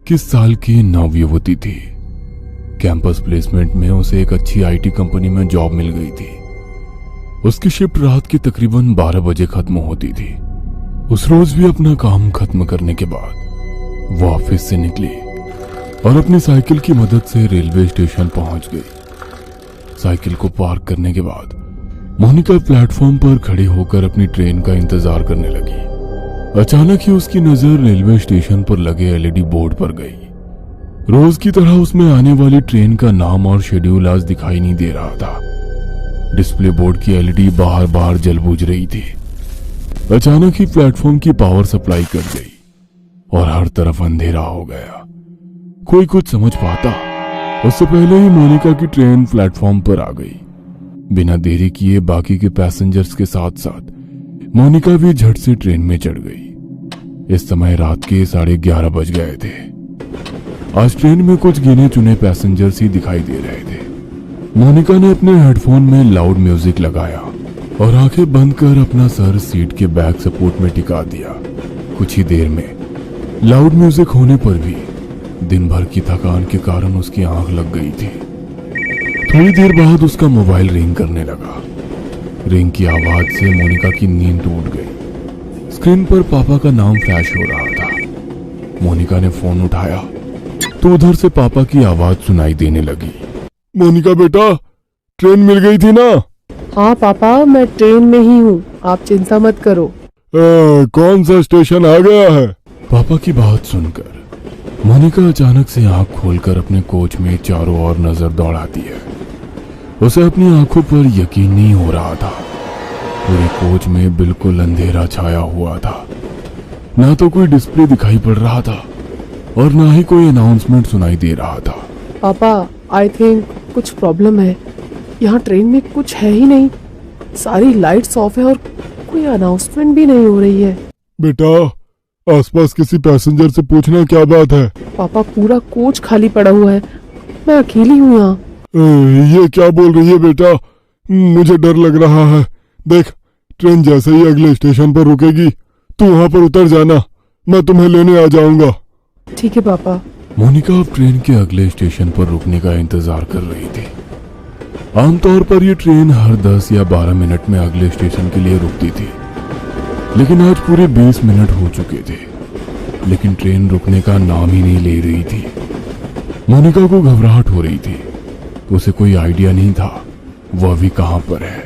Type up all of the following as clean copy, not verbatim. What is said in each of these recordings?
21 साल की नवयुवती थी। कैंपस प्लेसमेंट में उसे एक अच्छी आईटी कंपनी में जॉब मिल गई थी। उसकी शिफ्ट रात की तकरीबन 12 बजे खत्म होती थी। उस रोज भी अपना काम खत्म करने के बाद वो ऑफिस से निकली और अपनी साइकिल की मदद से रेलवे स्टेशन पहुंच गई। साइकिल को पार्क करने के बाद मोनिका प्लेटफॉर्म पर खड़ी होकर अपनी ट्रेन का इंतजार करने लगी। अचानक ही उसकी नजर रेलवे स्टेशन पर लगे एलईडी बोर्ड पर गई। रोज की तरह उसमें आने वाली ट्रेन का नाम और शेड्यूल आज दिखाई नहीं दे रहा था। डिस्प्ले बोर्ड की एलईडी बार बार जल बुझ रही थी। अचानक ही प्लेटफॉर्म की पावर सप्लाई कट गई और हर तरफ अंधेरा हो गया। कोई कुछ समझ पाता उससे पहले ही मोनिका की ट्रेन प्लेटफॉर्म पर आ गई। बिना देरी किए बाकी के पैसेंजर्स के साथ साथ मोनिका भी झट से ट्रेन में चढ़ गई। इस समय रात के 11:30 बज गए थे। आज ट्रेन में कुछ गिने चुने पैसेंजर्स ही दिखाई दे रहे थे। मोनिका ने अपने हेडफोन में लाउड म्यूजिक लगाया और आंखें बंद कर अपना सर सीट के बैक सपोर्ट में टिका दिया। कुछ ही देर में लाउड म्यूजिक होने पर भी दिन भर की थकान के कारण उसकी आंख लग गई थी। थोड़ी देर बाद उसका मोबाइल रिंग करने लगा। रिंग की आवाज से मोनिका की नींद टूट गई। स्क्रीन पर पापा का नाम फ्लैश हो रहा था। मोनिका ने फोन उठाया तो उधर से पापा की आवाज सुनाई देने लगी। मोनिका बेटा, ट्रेन मिल गई थी ना? हाँ पापा, मैं ट्रेन में ही हूँ, आप चिंता मत करो। कौन सा स्टेशन आ गया है? पापा की बात सुनकर मोनिका अचानक से आंख खोलकर अपने कोच में चारों ओर नजर दौड़ाती है। उसे अपनी आंखों पर यकीन नहीं हो रहा था। पूरे कोच में बिल्कुल अंधेरा छाया हुआ था। ना तो कोई डिस्प्ले दिखाई पड़ रहा था और ना ही कोई अनाउंसमेंट सुनाई दे रहा था। पापा, आई थिंक कुछ प्रॉब्लम है। यहाँ ट्रेन में कुछ है ही नहीं। सारी लाइट्स ऑफ है और कोई अनाउंसमेंट भी नहीं हो रही है। बेटा, आसपास किसी पैसेंजर से पूछना क्या बात है। पापा, पूरा कोच खाली पड़ा हुआ है, मैं अकेली हूँ यहाँ। ये क्या बोल रही है बेटा? मुझे डर लग रहा है। देख, ट्रेन जैसे ही अगले स्टेशन पर रुकेगी तू वहां पर उतर जाना, मैं तुम्हें लेने आ जाऊंगा। ठीक है पापा। मोनिका अब ट्रेन के अगले स्टेशन पर रुकने का इंतजार कर रही थी। आमतौर पर यह ट्रेन हर 10 या 12 मिनट में अगले स्टेशन के लिए रुकती थी, लेकिन आज पूरे 20 मिनट हो चुके थे, लेकिन ट्रेन रुकने का नाम ही नहीं ले रही थी। मोनिका को घबराहट हो रही थी। उसे कोई आइडिया नहीं था वो अभी कहां पर है।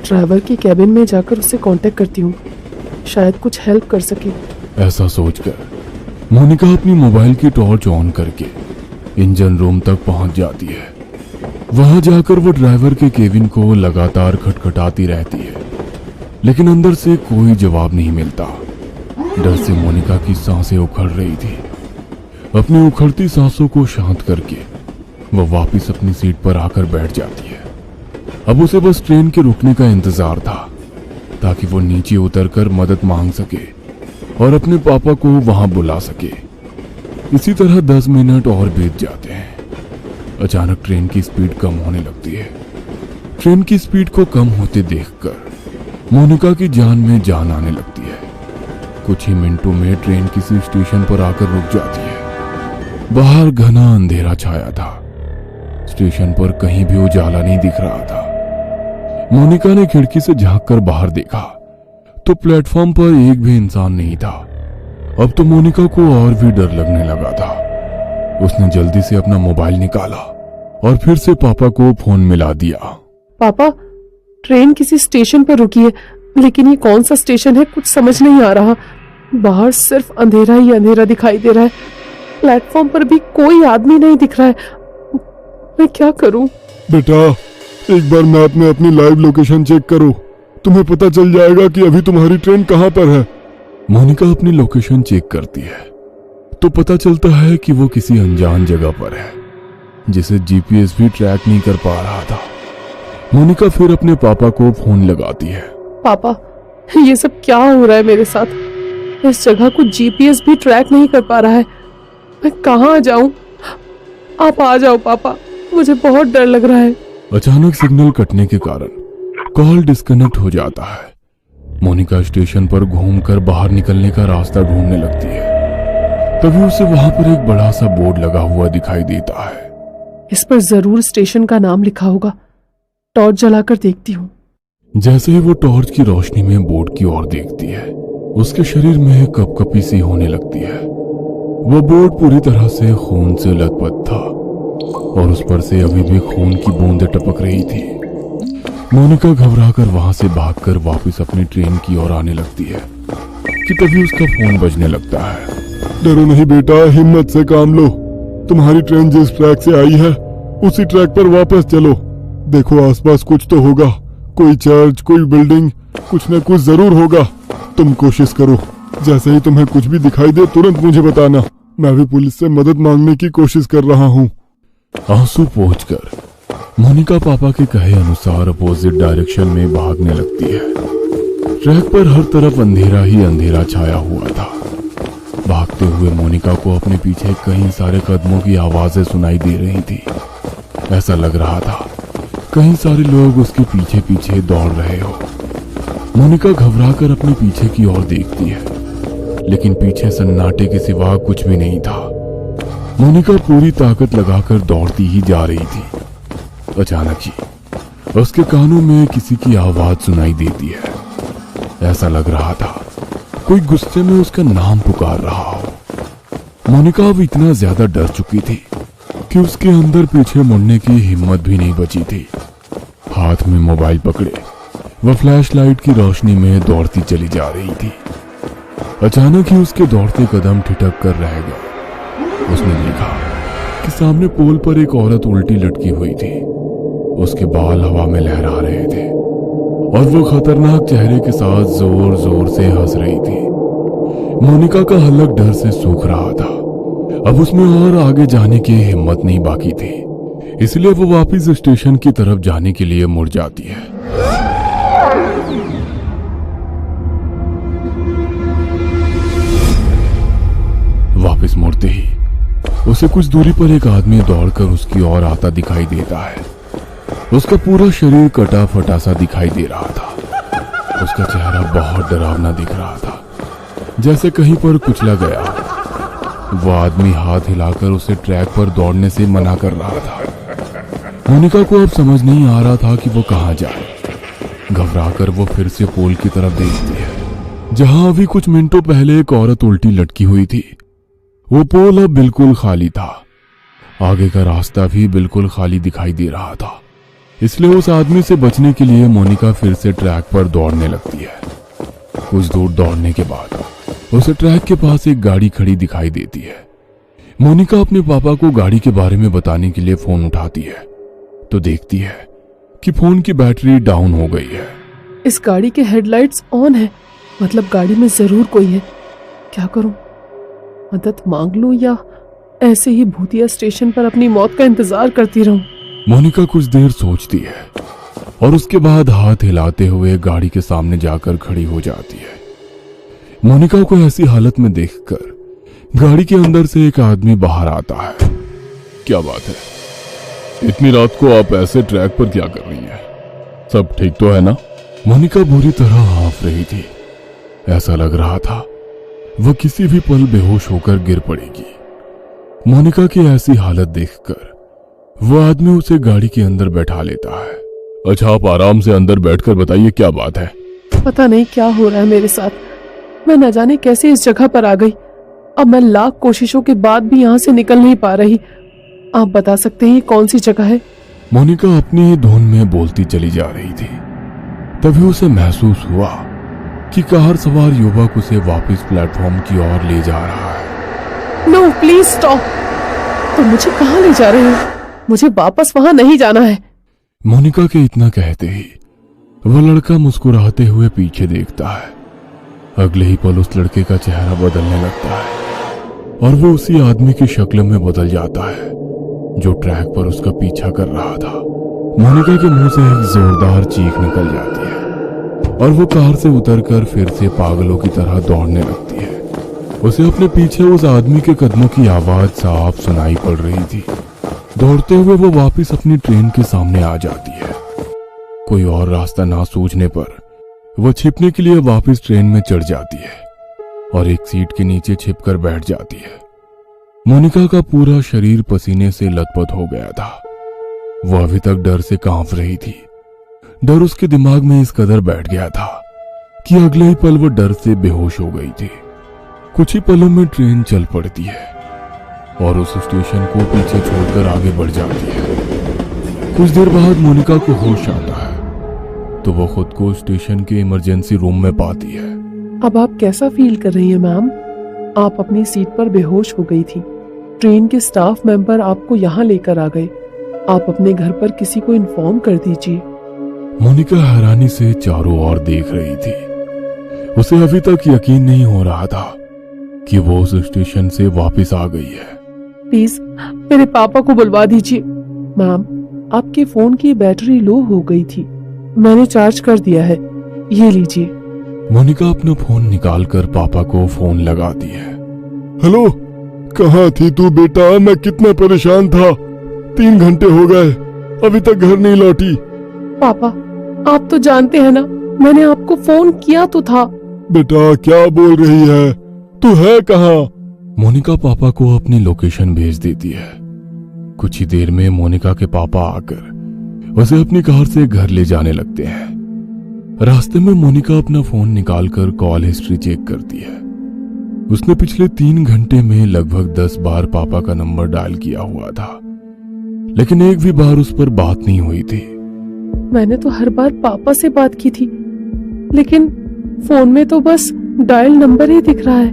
ड्राइवर की कैबिन में जाकर उससे कांटेक्ट करती हूँ, शायद कुछ हेल्प कर सके। ऐसा सोचकर मोनिका अपनी मोबाइल की टॉर्च ऑन करके इंजन रूम तक पहुंच जाती है। वहां जाकर वो ड्राइवर के केबिन को लगातार खटखटाती रहती है, लेकिन अंदर से कोई जवाब नहीं मिलता। डर से मोनिका की सांसें उखड़ रही थी। अपनी उखड़ती सांसों को शांत करके वह वापस अपनी सीट पर आकर बैठ जाती है। अब उसे बस ट्रेन के रुकने का इंतजार था ताकि वो नीचे उतरकर मदद मांग सके और अपने पापा को वहां बुला सके। इसी तरह 10 मिनट और बीत जाते हैं। अचानक ट्रेन की स्पीड कम होने लगती है। ट्रेन की स्पीड को कम होते देखकर मोनिका की जान में जान आने लगती है। कुछ ही मिनटों में ट्रेन किसी स्टेशन पर आकर रुक जाती है। बाहर घना अंधेरा छाया था। स्टेशन पर कहीं भी उजाला नहीं दिख रहा था। मोनिका ने खिड़की से झांककर बाहर देखा तो प्लेटफॉर्म पर एक भी इंसान नहीं था। अब तो मोनिका को और भी डर लगने लगा था। उसने जल्दी से अपना मोबाइल निकाला और फिर से पापा को फोन मिला दिया। पापा, ट्रेन किसी स्टेशन पर रुकी है, लेकिन ये कौन सा स्टेशन है कुछ समझ नहीं आ रहा। बाहर सिर्फ अंधेरा ही अंधेरा दिखाई दे रहा है। प्लेटफॉर्म पर भी कोई आदमी नहीं दिख रहा है। मैं क्या करूं? बेटा, एक बार मैप में अपनी लाइव लोकेशन चेक करो, तुम्हें पता चल जाएगा कि अभी तुम्हारी ट्रेन कहां पर है। मोनिका अपनी लोकेशन चेक करती है तो पता चलता है कि वो किसी अनजान जगह पर है जिसे जीपीएस भी ट्रैक नहीं कर पा रहा था। मोनिका फिर अपने पापा को फोन लगाती है। पापा, ये सब क्या हो रहा है मेरे साथ? इस जगह को जीपीएस भी ट्रैक नहीं कर पा रहा है। मैं कहाँ जाऊं? आप आ जाओ पापा, मुझे बहुत डर लग रहा है। अचानक सिग्नल कटने के कारण कॉल डिस्कनेक्ट हो जाता है। मोनिका स्टेशन पर घूमकर बाहर निकलने का रास्ता ढूंढने लगती है। तभी उसे वहां पर एक बड़ा सा बोर्ड लगा हुआ दिखाई देता है। इस पर जरूर स्टेशन का नाम लिखा होगा। टॉर्च जलाकर देखती हूँ। जैसे ही वो टॉर्च की रोशनी में बोर्ड की ओर देखती है, उसके शरीर में कपकपी सी होने लगती है। वो बोर्ड पूरी तरह से खून से लथपथ था और उस पर से अभी भी खून की बूंदें टपक रही थी। मोनिका घबराकर वहां से भागकर वापस अपनी ट्रेन की ओर आने लगती है कि तभी उसका फोन बजने लगता है। डरो नहीं बेटा, हिम्मत से काम लो। तुम्हारी ट्रेन जिस ट्रैक से आई है उसी ट्रैक पर वापस चलो। देखो आसपास कुछ तो होगा, कोई चर्च, कोई बिल्डिंग, कुछ न कुछ जरूर होगा। तुम कोशिश करो, जैसे ही तुम्हें कुछ भी दिखाई दे तुरंत मुझे बताना। मैं भी पुलिस से मदद मांगने की कोशिश कर रहा हूँ। आंसू पोंछकर मोनिका पापा के कहे अनुसार अपोजिट डायरेक्शन में भागने लगती है। ट्रैक पर हर तरफ अंधेरा ही अंधेरा छाया हुआ था। भागते हुए मोनिका को अपने पीछे कई सारे कदमों की आवाजें सुनाई दे रही थी। ऐसा लग रहा था कई सारे लोग उसके पीछे पीछे दौड़ रहे हो। मोनिका घबराकर अपने पीछे की ओर देखती है, लेकिन पीछे सन्नाटे के सिवा कुछ भी नहीं था। मोनिका पूरी ताकत लगाकर दौड़ती ही जा रही थी। अचानक ही उसके कानों में किसी की आवाज सुनाई देती है। ऐसा लग रहा था कोई गुस्से में उसका नाम पुकार रहा हो। मोनिका अब इतना ज्यादा डर चुकी थी कि उसके अंदर पीछे मुड़ने की हिम्मत भी नहीं बची थी। हाथ में मोबाइल पकड़े वह फ्लैश लाइट की रोशनी में दौड़ती चली जा रही थी। अचानक ही उसके दौड़ते कदम ठिठक कर रह गए। उसने देखा कि सामने पोल पर एक औरत उल्टी लटकी हुई थी। उसके बाल हवा में लहरा रहे थे और वो खतरनाक चेहरे के साथ जोर जोर से हंस रही थी। मोनिका का हलक डर से सूख रहा था। अब उसमें और आगे जाने की हिम्मत नहीं बाकी थी, इसलिए वो वापस स्टेशन की तरफ जाने के लिए मुड़ जाती है। वापस मुड़ते ही उसे कुछ दूरी पर एक आदमी दौड़कर उसकी ओर आता दिखाई देता है। उसका पूरा शरीर कटा फटा सा दिखाई दे रहा था। उसका चेहरा बहुत डरावना दिख रहा था, जैसे कहीं पर कुचला गया। वो आदमी हाथ हिलाकर उसे ट्रैक पर दौड़ने से मना कर रहा था। मोनिका को अब समझ नहीं आ रहा था कि वो कहां जाए। घबराकर वो फिर से पोल की तरफ देखती है, जहां अभी कुछ मिनटों पहले एक औरत उल्टी लटकी हुई थी। वो पोल अब बिल्कुल खाली था। आगे का रास्ता भी बिल्कुल खाली दिखाई दे रहा था, इसलिए उस आदमी से बचने के लिए मोनिका फिर से ट्रैक पर दौड़ने लगती है। कुछ दूर दौड़ने के बाद उसे ट्रैक के पास एक गाड़ी खड़ी दिखाई देती है। मोनिका अपने पापा को गाड़ी के बारे में बताने के लिए फोन उठाती है तो देखती है कि फोन की बैटरी डाउन हो गई है। इस गाड़ी के हेडलाइट्स ऑन है, मतलब गाड़ी में जरूर कोई है। क्या करूं? मदद मांग लूं या ऐसे ही भूतिया स्टेशन पर अपनी मौत का इंतजार करती रहूं? मोनिका कुछ देर सोचती है और उसके बाद हाथ हिलाते हुए गाड़ी के सामने जाकर खड़ी हो जाती है। मोनिका को ऐसी हालत में देखकर गाड़ी के अंदर से एक आदमी बाहर आता है। क्या बात है, इतनी रात को आप ऐसे ट्रैक पर क्या कर रही हैं? सब ठीक तो है ना? मोनिका बुरी तरह हांफ रही थी। ऐसा लग रहा था वह किसी भी पल बेहोश होकर गिर पड़ेगी। मोनिका की ऐसी हालत देखकर वो आदमी उसे गाड़ी के अंदर बैठा लेता है। अच्छा, आप आराम से अंदर बैठकर बताइए क्या बात है। पता नहीं क्या हो रहा है मेरे साथ। मैं न जाने कैसे इस जगह पर आ गई। अब मैं लाख कोशिशों के बाद भी यहाँ से निकल नहीं पा रही। आप बता सकते हैं ये कौन सी जगह है? मोनिका अपनी ही धुन में बोलती चली जा रही थी। तभी उसे महसूस हुआ कि कार सवार युवक उसे वापस प्लेटफॉर्म की ओर ले जा रहा है। No please stop. तो मुझे कहाँ ले जा रहे हो? मुझे वापस वहां नहीं जाना है। मोनिका के इतना कहते ही वह लड़का मुस्कुराते हुए पीछे देखता है। अगले ही पल उस लड़के का चेहरा बदलने लगता है और वो उसी आदमी की शक्ल में बदल जाता है जो ट्रैक पर उसका पीछा कर रहा था। मोनिका के मुंह से एक जोरदार चीख निकल जाती है और वो कार से उतरकर फिर से पागलों की तरह दौड़ने लगती है। उसे अपने पीछे उस आदमी के कदमों की आवाज साफ सुनाई पड़ रही थी। दौड़ते हुए वो वापस अपनी ट्रेन के सामने आ जाती है। कोई और रास्ता ना सूझने पर वो छिपने के लिए वापस ट्रेन में चढ़ जाती है और एक सीट के नीचे छिपकर बैठ जाती है। मोनिका का पूरा शरीर पसीने से लथपथ हो गया था। वह अभी तक डर से कांप रही थी। डर उसके दिमाग में इस कदर बैठ गया था कि अगले ही पल वो डर से बेहोश हो गई थी। कुछ ही पलों में ट्रेन चल पड़ती है और उस स्टेशन को पीछे छोड़कर आगे बढ़ जाती है। कुछ देर बाद मोनिका को होश आता है तो वो खुद को स्टेशन के इमरजेंसी रूम में पाती है। अब आप कैसा फील कर रही हैं मैम? आप अपनी सीट पर बेहोश हो गई थी। ट्रेन के स्टाफ मेंबर आपको यहाँ लेकर आ गए। आप अपने घर पर किसी को इन्फॉर्म कर दीजिए। मोनिका हैरानी से चारों ओर देख रही थी। उसे अभी तक यकीन नहीं हो रहा था कि वो उस स्टेशन से वापस आ गई है। प्लीज मेरे पापा को बुलवा दीजिए। मैम, आपके फोन की बैटरी लो हो गई थी, मैंने चार्ज कर दिया है, ये लीजिए। मोनिका अपना फोन निकालकर पापा को फोन लगाती है। हेलो, कहाँ थी तू बेटा? मैं कितना परेशान था। 3 घंटे हो गए, अभी तक घर नहीं लौटी। पापा, आप तो जानते हैं ना, मैंने आपको फोन किया तो था। बेटा क्या बोल रही है? तू है कहाँ? मोनिका पापा को अपनी लोकेशन भेज देती है। कुछ ही देर में मोनिका के पापा आकर उसे अपनी कार से घर ले जाने लगते हैं। रास्ते में मोनिका अपना फोन निकालकर कॉल हिस्ट्री चेक करती है। उसने पिछले 3 घंटे में लगभग 10 बार पापा का नंबर डायल किया हुआ था, लेकिन एक भी बार उस पर बात नहीं हुई थी। मैंने तो हर बार पापा से बात की थी, लेकिन फोन में तो बस डायल नंबर ही दिख रहा है।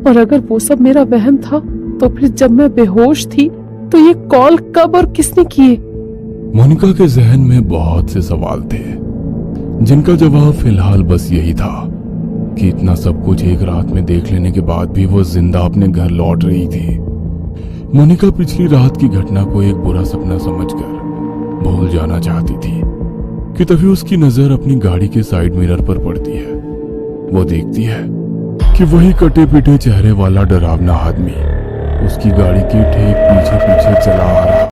और अगर वो सब मेरा वहम था, तो फिर जब मैं बेहोश थी तो ये कॉल कब और किसने किए? मोनिका के जहन में बहुत से सवाल थे, जिनका जवाब फिलहाल बस यही था कि इतना सब कुछ एक रात में देख लेने के बाद भी वो जिंदा अपने घर लौट रही थी। मोनिका पिछली रात की घटना को एक बुरा सपना समझकर भूल जाना चाहती थी कि तभी उसकी नजर अपनी गाड़ी के साइड मिरर पर पड़ती है। वो देखती है कि वही कटे पिटे चेहरे वाला डरावना आदमी उसकी गाड़ी के ठीक पीछे पीछे चला आ रहा